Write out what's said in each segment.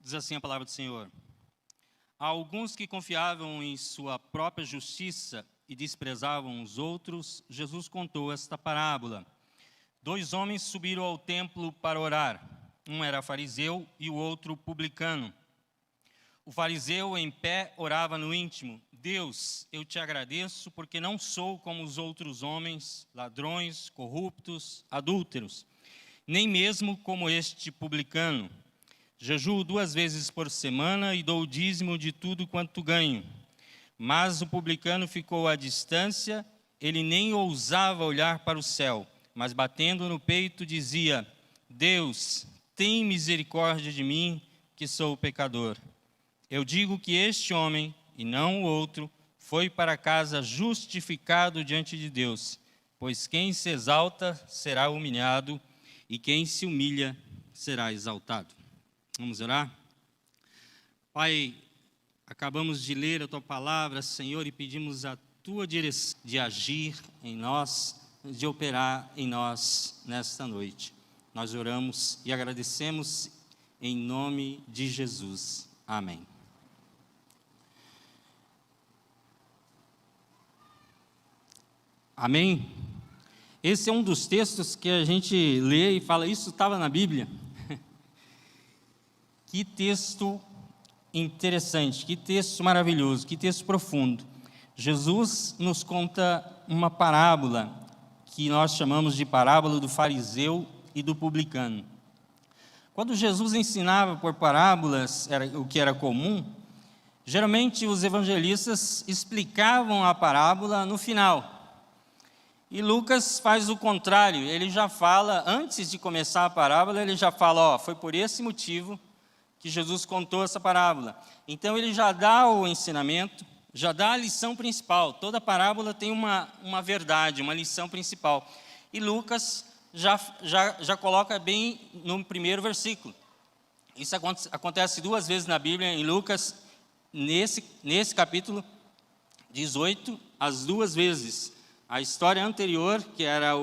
Diz assim a palavra do Senhor. Há alguns que confiavam em sua própria justiça e desprezavam os outros, Jesus contou esta parábola. 2 homens subiram ao templo para orar. Um era fariseu e o outro publicano. O fariseu, em pé, orava no íntimo: Deus, eu te agradeço porque não sou como os outros homens, ladrões, corruptos, adúlteros, nem mesmo como este publicano. Jejuo 2 vezes por semana e dou o dízimo de tudo quanto ganho. Mas o publicano ficou à distância, ele nem ousava olhar para o céu, mas batendo no peito dizia: Deus, tem misericórdia de mim, que sou pecador. Eu digo que este homem, e não o outro, foi para casa justificado diante de Deus, pois quem se exalta será humilhado, e quem se humilha será exaltado. Vamos orar? Pai, acabamos de ler a Tua palavra, Senhor, e pedimos a Tua direção de agir em nós, de operar em nós nesta noite. Nós oramos e agradecemos em nome de Jesus. Amém. Amém? Esse é um dos textos que a gente lê e fala, isso estava na Bíblia. Que texto interessante, que texto maravilhoso, que texto profundo. Jesus nos conta uma parábola que nós chamamos de parábola do fariseu e do publicano. Quando Jesus ensinava por parábolas, o que era comum, geralmente os evangelistas explicavam a parábola no final. E Lucas faz o contrário, ele já fala, antes de começar a parábola, ele já fala, foi por esse motivo que Jesus contou essa parábola. Então ele já dá o ensinamento, já dá a lição principal. Toda parábola tem uma verdade, uma lição principal. E Lucas já coloca bem no primeiro versículo. Isso acontece 2 vezes na Bíblia, em Lucas, nesse capítulo 18, as 2 vezes. A história anterior, que era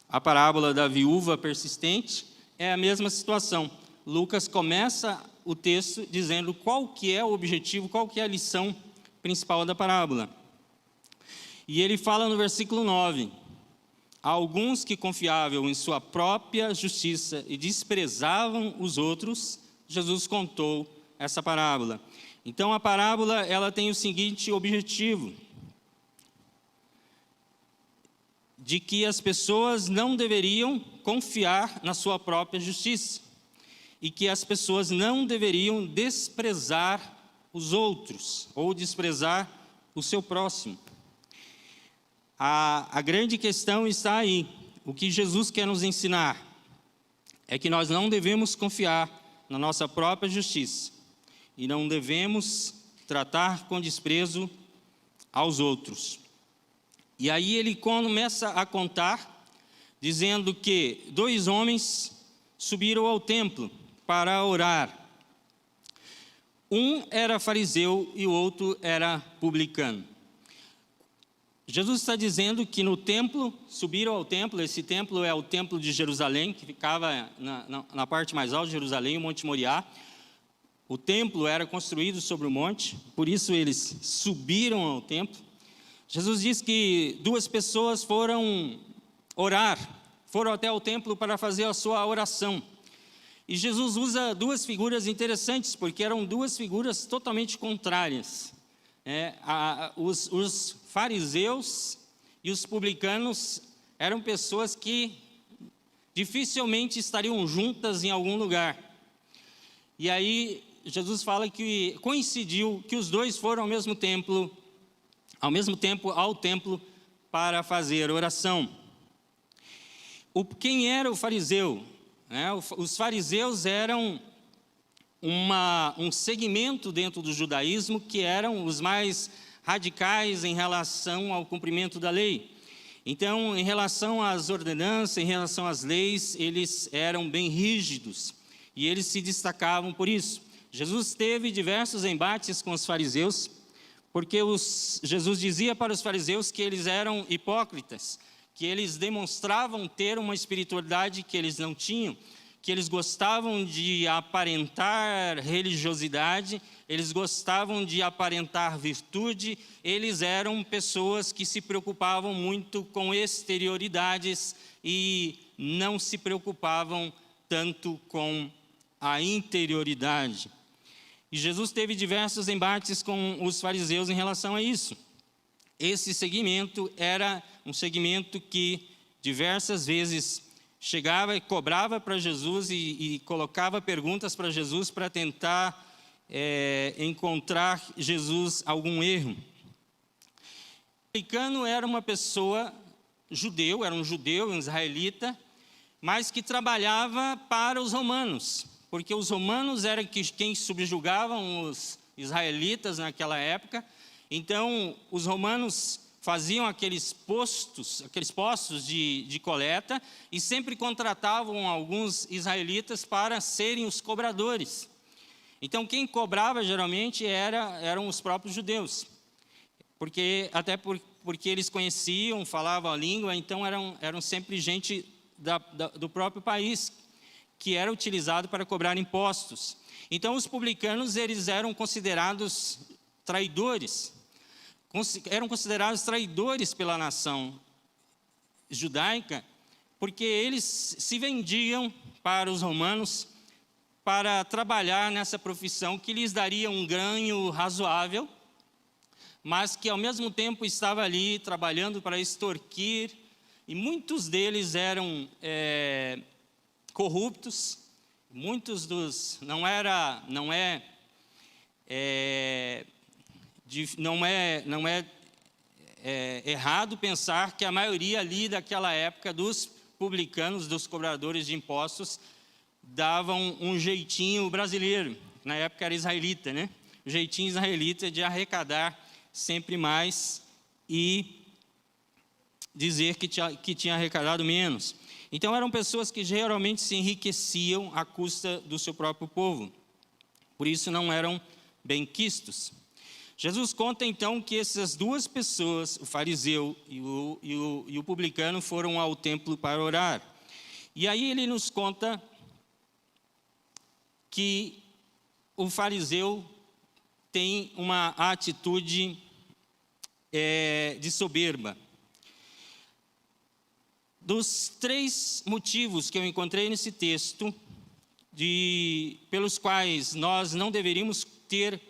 a parábola da viúva persistente, é a mesma situação. Lucas começa o texto dizendo qual que é o objetivo, qual que é a lição principal da parábola. E ele fala no versículo 9, há alguns que confiavam em sua própria justiça e desprezavam os outros, Jesus contou essa parábola. Então a parábola ela tem o seguinte objetivo, de que as pessoas não deveriam confiar na sua própria justiça. E que as pessoas não deveriam desprezar os outros, ou desprezar o seu próximo. A grande questão está aí. O que Jesus quer nos ensinar é que nós não devemos confiar na nossa própria justiça. E não devemos tratar com desprezo aos outros. E aí ele começa a contar, dizendo que 2 homens subiram ao templo para orar. Um era fariseu e o outro era publicano. Jesus está dizendo que no templo, subiram ao templo, esse templo é o templo de Jerusalém, que ficava na parte mais alta de Jerusalém, o Monte Moriá. O templo era construído sobre o monte, por isso eles subiram ao templo. Jesus diz que 2 pessoas foram orar, foram até o templo para fazer a sua oração. E Jesus usa 2 figuras interessantes, porque eram 2 figuras totalmente contrárias. Os fariseus e os publicanos eram pessoas que dificilmente estariam juntas em algum lugar. E aí Jesus fala que coincidiu que os 2 foram ao mesmo tempo ao templo para fazer oração. Quem era o fariseu? Os fariseus eram um segmento dentro do judaísmo que eram os mais radicais em relação ao cumprimento da lei. Então, em relação às ordenanças, em relação às leis, eles eram bem rígidos e eles se destacavam por isso. Jesus teve diversos embates com os fariseus, porque Jesus dizia para os fariseus que eles eram hipócritas, que eles demonstravam ter uma espiritualidade que eles não tinham, que eles gostavam de aparentar religiosidade, eles gostavam de aparentar virtude, eles eram pessoas que se preocupavam muito com exterioridades e não se preocupavam tanto com a interioridade. E Jesus teve diversos embates com os fariseus em relação a isso. Esse segmento era um segmento que diversas vezes chegava e cobrava para Jesus e colocava perguntas para Jesus para tentar encontrar Jesus algum erro. O publicano era uma pessoa judeu, era um judeu, um israelita, mas que trabalhava para os romanos, porque os romanos eram quem subjugavam os israelitas naquela época. Então, os romanos faziam aqueles postos de coleta e sempre contratavam alguns israelitas para serem os cobradores. Então, quem cobrava geralmente eram os próprios judeus, porque eles conheciam, falavam a língua, então eram sempre gente do próprio país que era utilizado para cobrar impostos. Então, os publicanos, eles eram considerados traidores. Eram considerados traidores pela nação judaica, porque eles se vendiam para os romanos para trabalhar nessa profissão que lhes daria um ganho razoável, mas que ao mesmo tempo estava ali trabalhando para extorquir, e muitos deles eram corruptos, muitos dos... Não é errado pensar que a maioria ali daquela época dos publicanos, dos cobradores de impostos, davam um jeitinho brasileiro. Na época era israelita, né? O jeitinho israelita de arrecadar sempre mais e dizer que tinha arrecadado menos. Então eram pessoas que geralmente se enriqueciam à custa do seu próprio povo. Por isso não eram benquistos. Jesus conta então que essas duas pessoas, o fariseu e o publicano, foram ao templo para orar. E aí ele nos conta que o fariseu tem uma atitude de soberba. Dos 3 motivos que eu encontrei nesse texto, pelos quais nós não deveríamos ter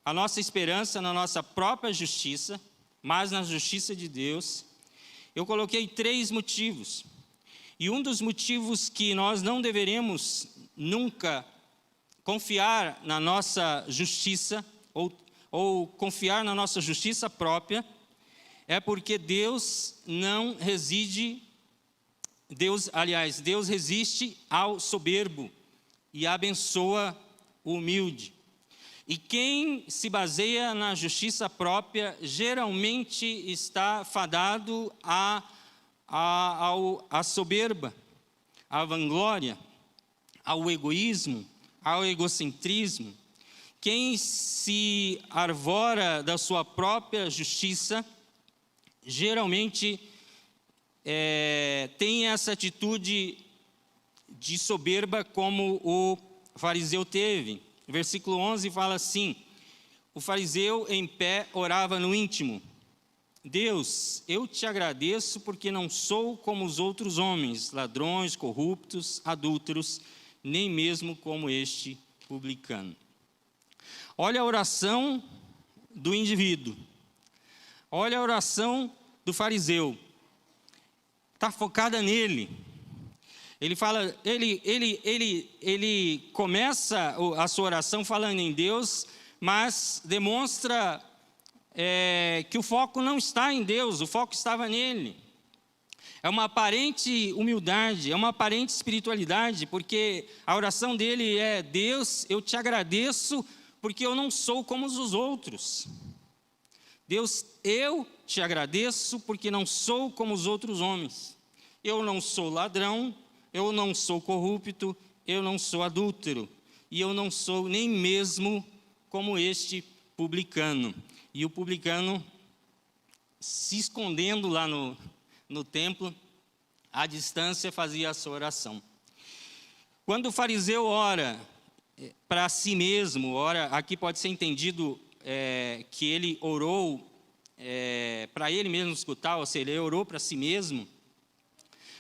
a nossa esperança na nossa própria justiça, mas na justiça de Deus, eu coloquei 3 motivos. E um dos motivos que nós não deveremos nunca confiar na nossa justiça, ou confiar na nossa justiça própria, é porque Deus resiste ao soberbo e abençoa o humilde. E quem se baseia na justiça própria geralmente está fadado à soberba, à vanglória, ao egoísmo, ao egocentrismo. Quem se arvora da sua própria justiça geralmente tem essa atitude de soberba como o fariseu teve. O versículo 11 fala assim: o fariseu em pé orava no íntimo: Deus, eu te agradeço porque não sou como os outros homens, ladrões, corruptos, adúlteros, nem mesmo como este publicano. Olha a oração do indivíduo. Olha a oração do fariseu. Está focada nele. Ele fala, ele começa a sua oração falando em Deus, mas demonstra que o foco não está em Deus, o foco estava nele. É uma aparente humildade, é uma aparente espiritualidade, porque a oração dele é: Deus, eu te agradeço porque eu não sou como os outros. Deus, eu te agradeço porque não sou como os outros homens. Eu não sou ladrão, eu não sou corrupto, eu não sou adúltero, e eu não sou nem mesmo como este publicano. E o publicano, se escondendo lá no templo, à distância, fazia a sua oração. Quando o fariseu ora para si mesmo, ora, aqui pode ser entendido que ele orou para ele mesmo escutar, ou seja, ele orou para si mesmo.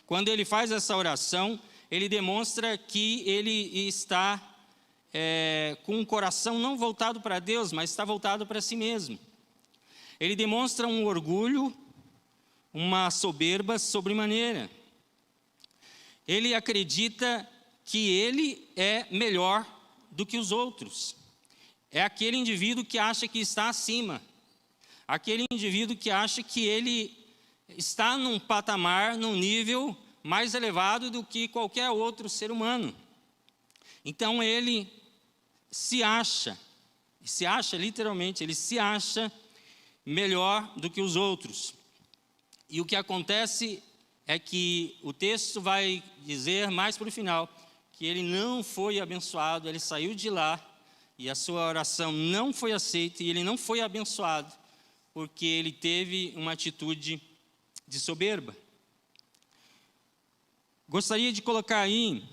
Quando ele faz essa oração, ele demonstra que ele está com um coração não voltado para Deus, mas está voltado para si mesmo. Ele demonstra um orgulho, uma soberba sobremaneira. Ele acredita que ele é melhor do que os outros. É aquele indivíduo que acha que está acima. Aquele indivíduo que acha que ele está num patamar, num nível mais elevado do que qualquer outro ser humano. Então ele se acha literalmente, ele se acha melhor do que os outros. E o que acontece é que o texto vai dizer mais para o final, que ele não foi abençoado, ele saiu de lá e a sua oração não foi aceita e ele não foi abençoado, porque ele teve uma atitude de soberba. Gostaria de colocar aí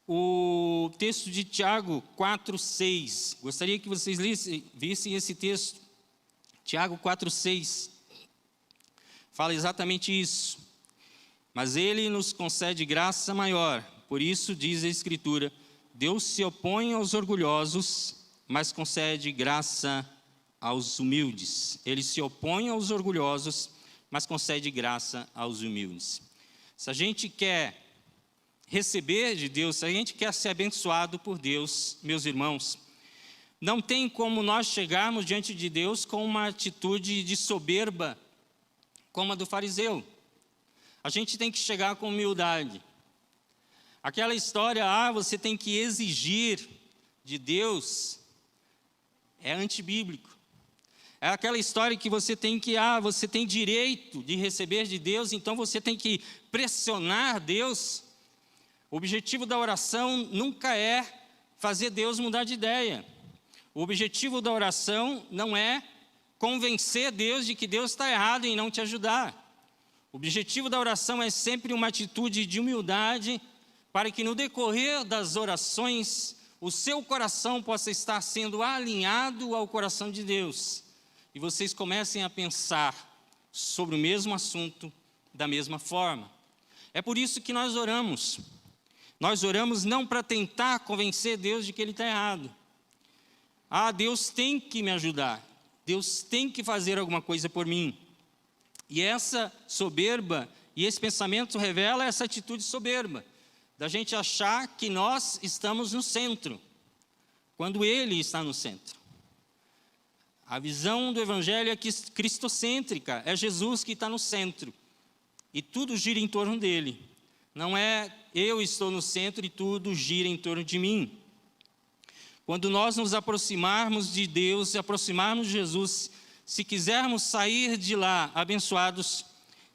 o texto de Tiago 4:6. Gostaria que vocês vissem esse texto. Tiago 4:6. Fala exatamente isso. Mas ele nos concede graça maior. Por isso diz a Escritura: Deus se opõe aos orgulhosos, mas concede graça aos humildes. Ele se opõe aos orgulhosos, mas concede graça aos humildes. Se a gente quer receber de Deus, se a gente quer ser abençoado por Deus, meus irmãos, não tem como nós chegarmos diante de Deus com uma atitude de soberba, como a do fariseu. A gente tem que chegar com humildade. Aquela história, você tem que exigir de Deus, é antibíblico. É aquela história que você tem que, você tem direito de receber de Deus, então você tem que pressionar Deus. O objetivo da oração nunca é fazer Deus mudar de ideia. O objetivo da oração não é convencer Deus de que Deus está errado em não te ajudar. O objetivo da oração é sempre uma atitude de humildade, para que no decorrer das orações, o seu coração possa estar sendo alinhado ao coração de Deus. E vocês comecem a pensar sobre o mesmo assunto da mesma forma. É por isso que nós oramos. Nós oramos não para tentar convencer Deus de que Ele está errado. Deus tem que me ajudar. Deus tem que fazer alguma coisa por mim. E essa soberba e esse pensamento revela essa atitude soberba, da gente achar que nós estamos no centro, quando Ele está no centro. A visão do Evangelho é cristocêntrica, é Jesus que está no centro, e tudo gira em torno dele. Não é eu estou no centro e tudo gira em torno de mim. Quando nós nos aproximarmos de Deus, se aproximarmos de Jesus, se quisermos sair de lá abençoados,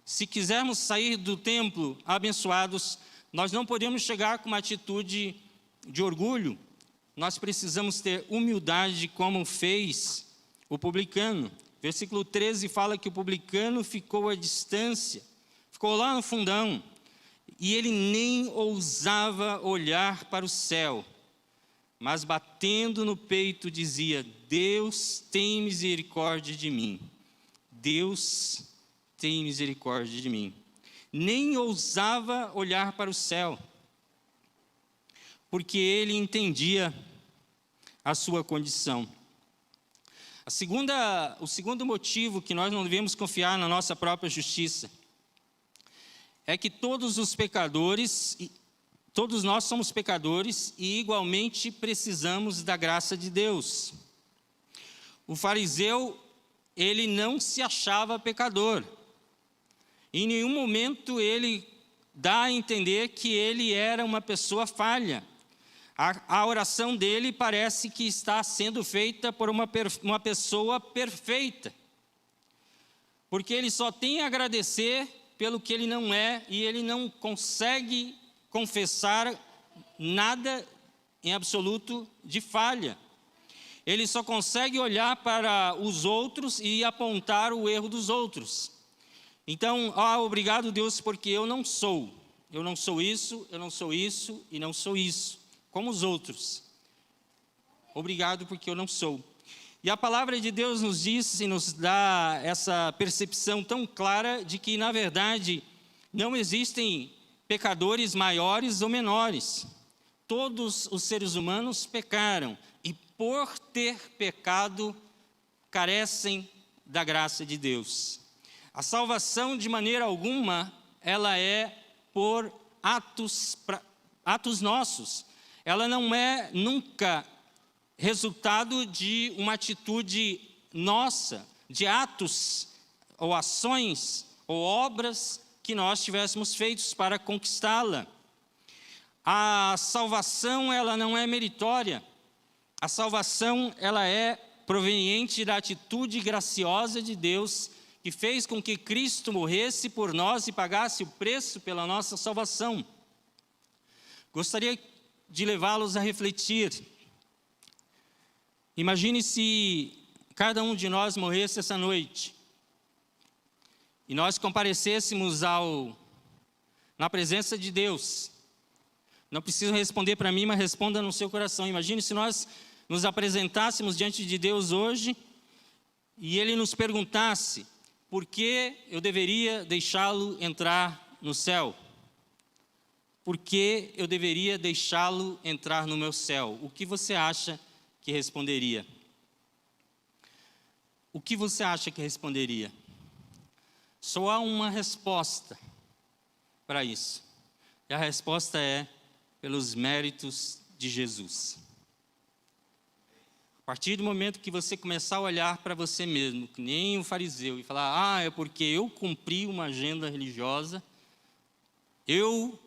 se quisermos sair do templo abençoados, nós não podemos chegar com uma atitude de orgulho. Nós precisamos ter humildade, como fez o publicano. Versículo 13 fala que o publicano ficou à distância, ficou lá no fundão, e ele nem ousava olhar para o céu, mas batendo no peito dizia: Deus tem misericórdia de mim. Deus tem misericórdia de mim. Nem ousava olhar para o céu, porque ele entendia a sua condição. O segundo motivo que nós não devemos confiar na nossa própria justiça é que todos nós somos pecadores e igualmente precisamos da graça de Deus. O fariseu, ele não se achava pecador. Em nenhum momento ele dá a entender que ele era uma pessoa falha. A oração dele parece que está sendo feita por uma pessoa perfeita, porque ele só tem a agradecer pelo que ele não é, e ele não consegue confessar nada em absoluto de falha. Ele só consegue olhar para os outros e apontar o erro dos outros. Então, obrigado Deus, porque eu não sou. eu não sou isso, eu não sou isso e não sou isso, como os outros. Obrigado porque eu não sou. E a palavra de Deus nos diz e nos dá essa percepção tão clara de que, na verdade, não existem pecadores maiores ou menores. Todos os seres humanos pecaram e, por ter pecado, carecem da graça de Deus. A salvação, de maneira alguma, ela é por atos nossos. Ela não é nunca resultado de uma atitude nossa, de atos ou ações ou obras que nós tivéssemos feitos para conquistá-la. A salvação, ela não é meritória. A salvação, ela é proveniente da atitude graciosa de Deus, que fez com que Cristo morresse por nós e pagasse o preço pela nossa salvação. Gostaria de levá-los a refletir. Imagine se cada um de nós morresse essa noite e nós comparecêssemos na presença de Deus. Não precisa responder para mim, mas responda no seu coração. Imagine se nós nos apresentássemos diante de Deus hoje e Ele nos perguntasse: por que eu deveria deixá-lo entrar no céu? Por que eu deveria deixá-lo entrar no meu céu? O que você acha que responderia? O que você acha que responderia? Só há uma resposta para isso. E a resposta é: pelos méritos de Jesus. A partir do momento que você começar a olhar para você mesmo, que nem o fariseu, e falar: é porque eu cumpri uma agenda religiosa, eu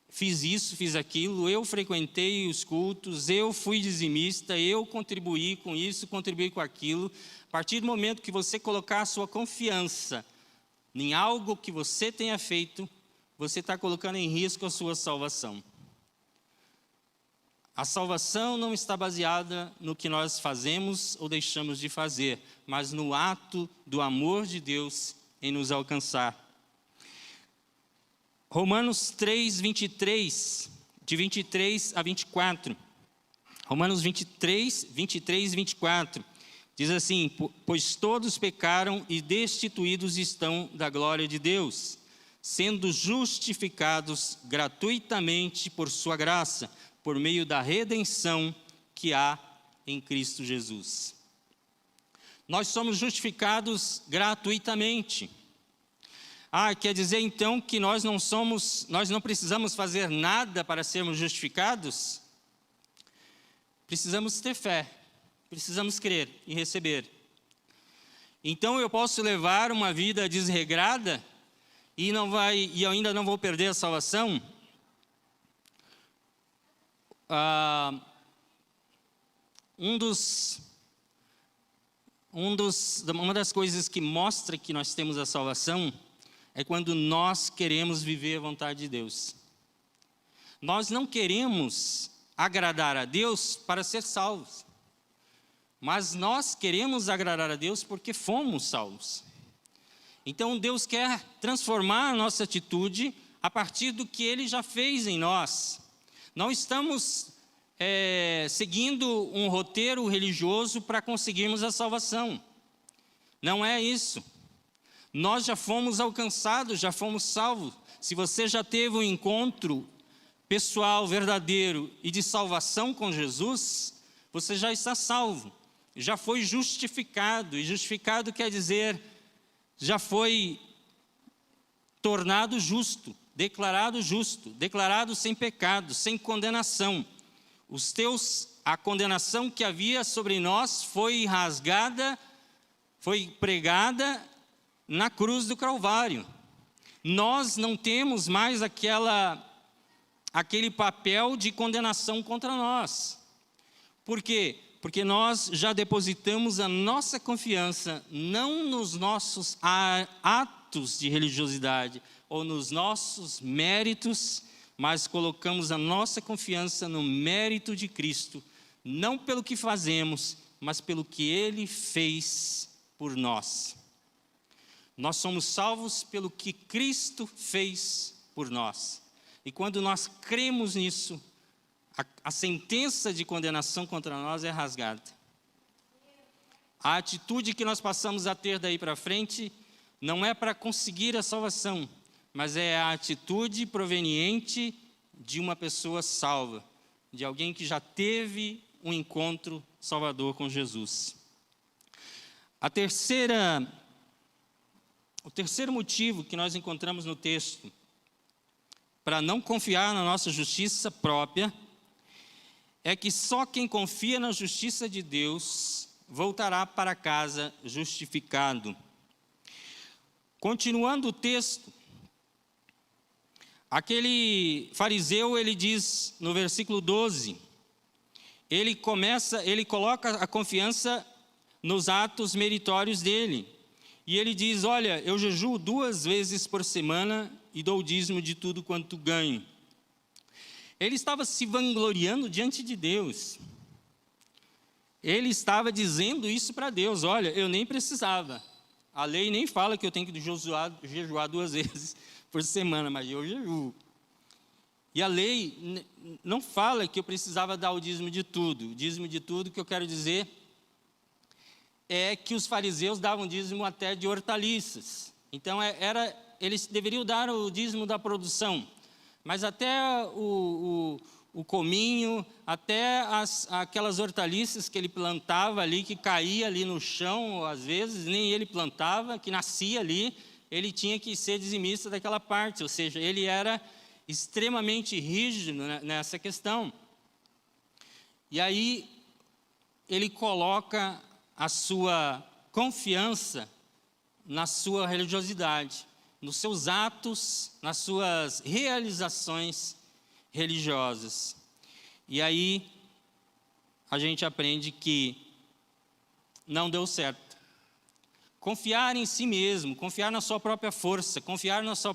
fiz isso, fiz aquilo, eu frequentei os cultos, eu fui dizimista, eu contribuí com isso, contribuí com aquilo. A partir do momento que você colocar a sua confiança em algo que você tenha feito, você está colocando em risco a sua salvação. A salvação não está baseada no que nós fazemos ou deixamos de fazer, mas no ato do amor de Deus em nos alcançar. Romanos 3, 23, de 23 a 24. Romanos 23, 23 e 24. Diz assim: pois todos pecaram e destituídos estão da glória de Deus, sendo justificados gratuitamente por sua graça, por meio da redenção que há em Cristo Jesus. Nós somos justificados gratuitamente. Quer dizer então que nós não precisamos fazer nada para sermos justificados? Precisamos ter fé, precisamos crer e receber. Então eu posso levar uma vida desregrada e eu ainda não vou perder a salvação? Uma das coisas que mostra que nós temos a salvação é quando nós queremos viver a vontade de Deus. Nós não queremos agradar a Deus para ser salvos, mas nós queremos agradar a Deus porque fomos salvos. Então Deus quer transformar a nossa atitude a partir do que Ele já fez em nós. Não estamos seguindo um roteiro religioso para conseguirmos a salvação. Não é isso. Nós já fomos alcançados, já fomos salvos. Se você já teve um encontro pessoal, verdadeiro e de salvação com Jesus, você já está salvo. Já foi justificado. E justificado quer dizer, já foi tornado justo, declarado sem pecado, sem condenação. A condenação que havia sobre nós foi rasgada, foi pregada na cruz do Calvário. Nós não temos mais aquele papel de condenação contra nós. Por quê? Porque nós já depositamos a nossa confiança não nos nossos atos de religiosidade ou nos nossos méritos, mas colocamos a nossa confiança no mérito de Cristo, não pelo que fazemos, mas pelo que Ele fez por nós. Nós somos salvos pelo que Cristo fez por nós. E quando nós cremos nisso, a sentença de condenação contra nós é rasgada. A atitude que nós passamos a ter daí para frente não é para conseguir a salvação, mas é a atitude proveniente de uma pessoa salva, de alguém que já teve um encontro salvador com Jesus. O terceiro motivo que nós encontramos no texto para não confiar na nossa justiça própria é que só quem confia na justiça de Deus voltará para casa justificado. Continuando o texto, aquele fariseu, ele diz no versículo 12, ele coloca a confiança nos atos meritórios dele. E ele diz, olha, eu jejuo 2 vezes por semana e dou o dízimo de tudo quanto ganho. Ele estava se vangloriando diante de Deus. Ele estava dizendo isso para Deus, olha, eu nem precisava. A lei nem fala que eu tenho que jejuar 2 vezes por semana, mas eu jejuo. E a lei não fala que eu precisava dar o dízimo de tudo. O dízimo de tudo que eu quero dizer é que os fariseus davam dízimo até de hortaliças. Então, eles deveriam dar o dízimo da produção, mas até o cominho, até aquelas hortaliças que ele plantava ali, que caía ali no chão, ou às vezes nem ele plantava, que nascia ali, ele tinha que ser dizimista daquela parte, ou seja, ele era extremamente rígido nessa questão. E aí, ele coloca a sua confiança na sua religiosidade, nos seus atos, nas suas realizações religiosas. E aí a gente aprende que não deu certo. Confiar em si mesmo, confiar na sua própria força, confiar no seu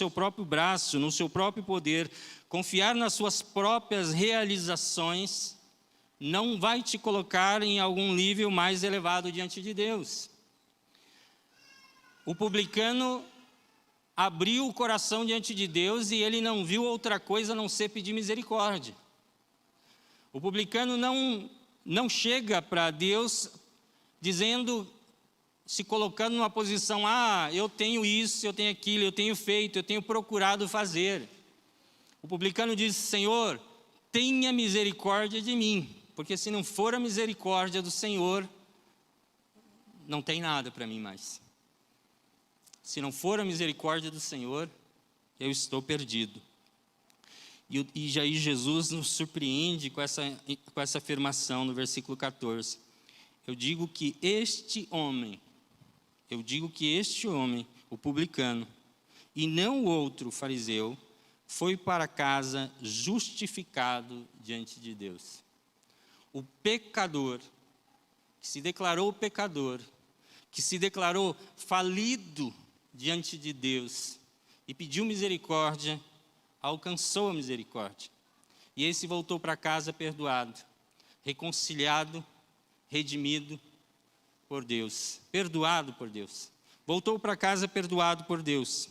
próprio braço, no seu próprio poder, confiar nas suas próprias realizações, não vai te colocar em algum nível mais elevado diante de Deus. O publicano abriu o coração diante de Deus e ele não viu outra coisa a não ser pedir misericórdia. O publicano não chega para Deus dizendo, se colocando numa posição, eu tenho isso, eu tenho aquilo, eu tenho feito, eu tenho procurado fazer. O publicano diz, Senhor, tenha misericórdia de mim, porque se não for a misericórdia do Senhor, não tem nada para mim mais. Se não for a misericórdia do Senhor, eu estou perdido. E aí Jesus nos surpreende com essa afirmação no versículo 14. Eu digo que este homem, o publicano, e não o outro fariseu, foi para casa justificado diante de Deus. O pecador, que se declarou pecador, que se declarou falido diante de Deus e pediu misericórdia, alcançou a misericórdia. E esse voltou para casa perdoado, reconciliado, redimido por Deus, perdoado por Deus. Voltou para casa perdoado por Deus.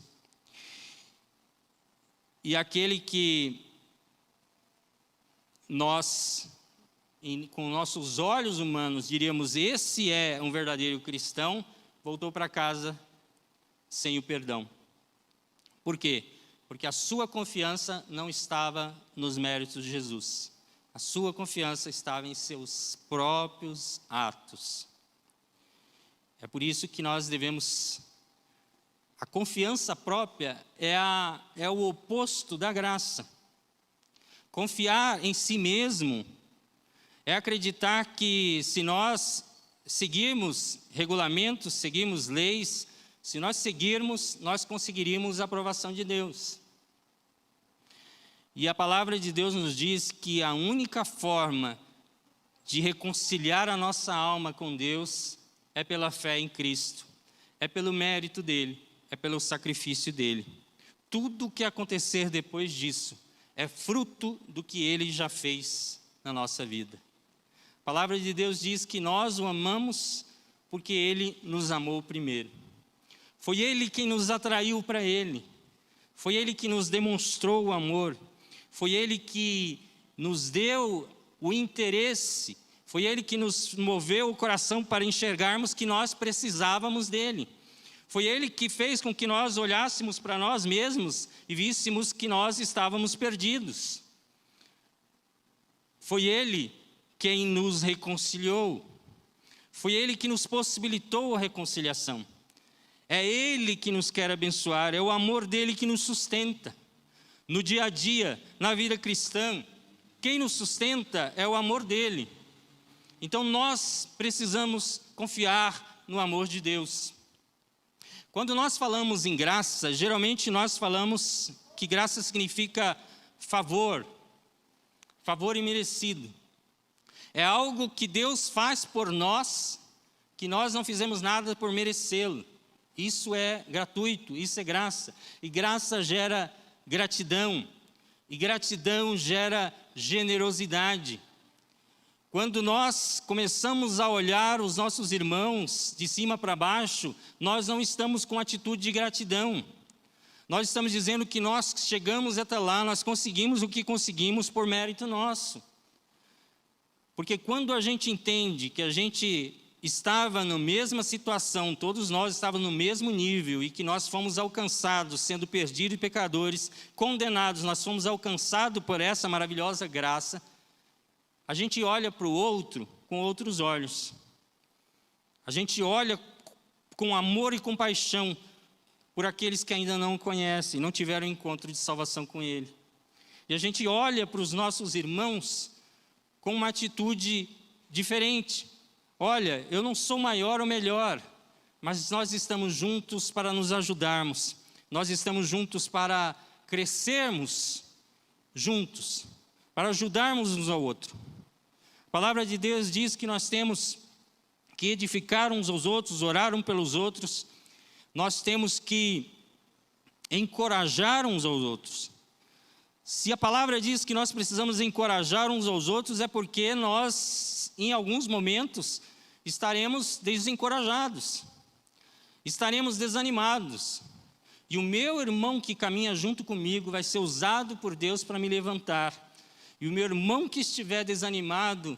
E aquele que nós, com nossos olhos humanos, diríamos, esse é um verdadeiro cristão, voltou para casa sem o perdão. Por quê? Porque a sua confiança não estava nos méritos de Jesus. A sua confiança estava em seus próprios atos. É por isso que nós devemos... A confiança própria é o oposto da graça. Confiar em si mesmo é acreditar que se nós seguirmos regulamentos, seguirmos leis, se nós seguirmos, nós conseguiríamos a aprovação de Deus. E a palavra de Deus nos diz que a única forma de reconciliar a nossa alma com Deus é pela fé em Cristo, é pelo mérito dele, é pelo sacrifício dele. Tudo o que acontecer depois disso é fruto do que ele já fez na nossa vida. A palavra de Deus diz que nós o amamos porque ele nos amou primeiro. Foi Ele quem nos atraiu para Ele. Foi Ele que nos demonstrou o amor. Foi Ele que nos deu o interesse. Foi Ele que nos moveu o coração para enxergarmos que nós precisávamos dEle. Foi Ele que fez com que nós olhássemos para nós mesmos e víssemos que nós estávamos perdidos. Foi Ele quem nos reconciliou. Foi Ele que nos possibilitou a reconciliação. É Ele que nos quer abençoar, é o amor dEle que nos sustenta. No dia a dia, na vida cristã, quem nos sustenta é o amor dEle. Então nós precisamos confiar no amor de Deus. Quando nós falamos em graça, geralmente nós falamos que graça significa favor, favor imerecido. É algo que Deus faz por nós, que nós não fizemos nada por merecê-lo. Isso é gratuito, isso é graça. E graça gera gratidão, e gratidão gera generosidade. Quando nós começamos a olhar os nossos irmãos de cima para baixo, nós não estamos com atitude de gratidão. Nós estamos dizendo que nós chegamos até lá, nós conseguimos o que conseguimos por mérito nosso. Porque quando a gente entende que a gente estava na mesma situação, todos nós estávamos no mesmo nível e que nós fomos alcançados, sendo perdidos e pecadores, condenados, nós fomos alcançados por essa maravilhosa graça, a gente olha para o outro com outros olhos. A gente olha com amor e compaixão por aqueles que ainda não o conhecem, não tiveram encontro de salvação com Ele. E a gente olha para os nossos irmãos com uma atitude diferente. Olha, eu não sou maior ou melhor, mas nós estamos juntos para nos ajudarmos. Nós estamos juntos para crescermos juntos, para ajudarmos uns ao outro. A palavra de Deus diz que nós temos que edificar uns aos outros, orar uns pelos outros. Nós temos que encorajar uns aos outros. Se a palavra diz que nós precisamos encorajar uns aos outros, é porque nós, em alguns momentos, estaremos desencorajados, estaremos desanimados. E o meu irmão que caminha junto comigo vai ser usado por Deus para me levantar. E o meu irmão que estiver desanimado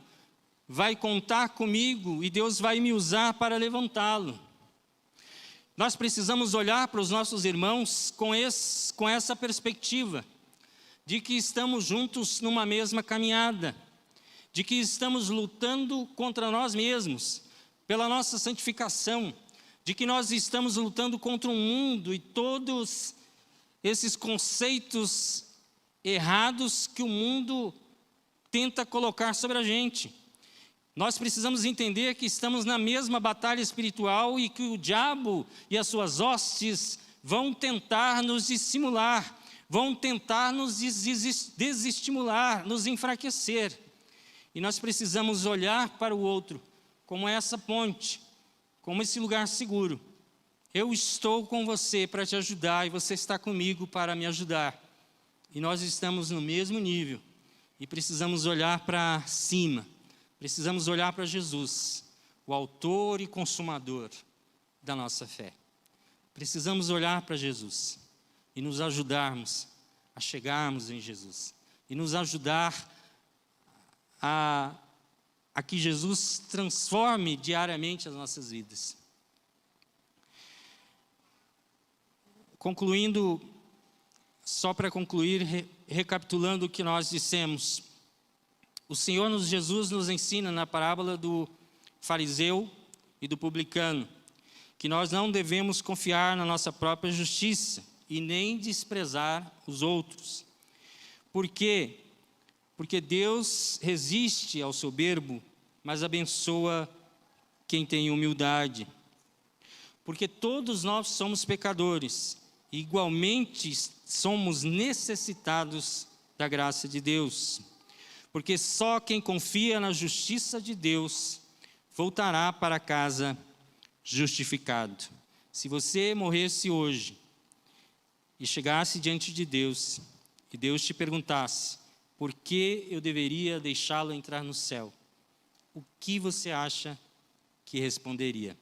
vai contar comigo e Deus vai me usar para levantá-lo. Nós precisamos olhar para os nossos irmãos com essa perspectiva, de que estamos juntos numa mesma caminhada, de que estamos lutando contra nós mesmos, pela nossa santificação, de que nós estamos lutando contra o mundo e todos esses conceitos errados que o mundo tenta colocar sobre a gente. Nós precisamos entender que estamos na mesma batalha espiritual e que o diabo e as suas hostes vão tentar nos dissimular, vão tentar nos desestimular, nos enfraquecer. E nós precisamos olhar para o outro como essa ponte, como esse lugar seguro. Eu estou com você para te ajudar e você está comigo para me ajudar. E nós estamos no mesmo nível e precisamos olhar para cima, precisamos olhar para Jesus, o autor e consumador da nossa fé. Precisamos olhar para Jesus e nos ajudarmos a chegarmos em Jesus e nos ajudar a que Jesus transforme diariamente as nossas vidas. Concluindo, só para concluir, recapitulando o que nós dissemos, o Senhor Jesus nos ensina na parábola do fariseu e do publicano, que nós não devemos confiar na nossa própria justiça e nem desprezar os outros. Por quê? Porque Deus resiste ao soberbo, mas abençoa quem tem humildade. Porque todos nós somos pecadores, e igualmente somos necessitados da graça de Deus. Porque só quem confia na justiça de Deus voltará para casa justificado. Se você morresse hoje e chegasse diante de Deus, e Deus te perguntasse, por que eu deveria deixá-lo entrar no céu? O que você acha que responderia?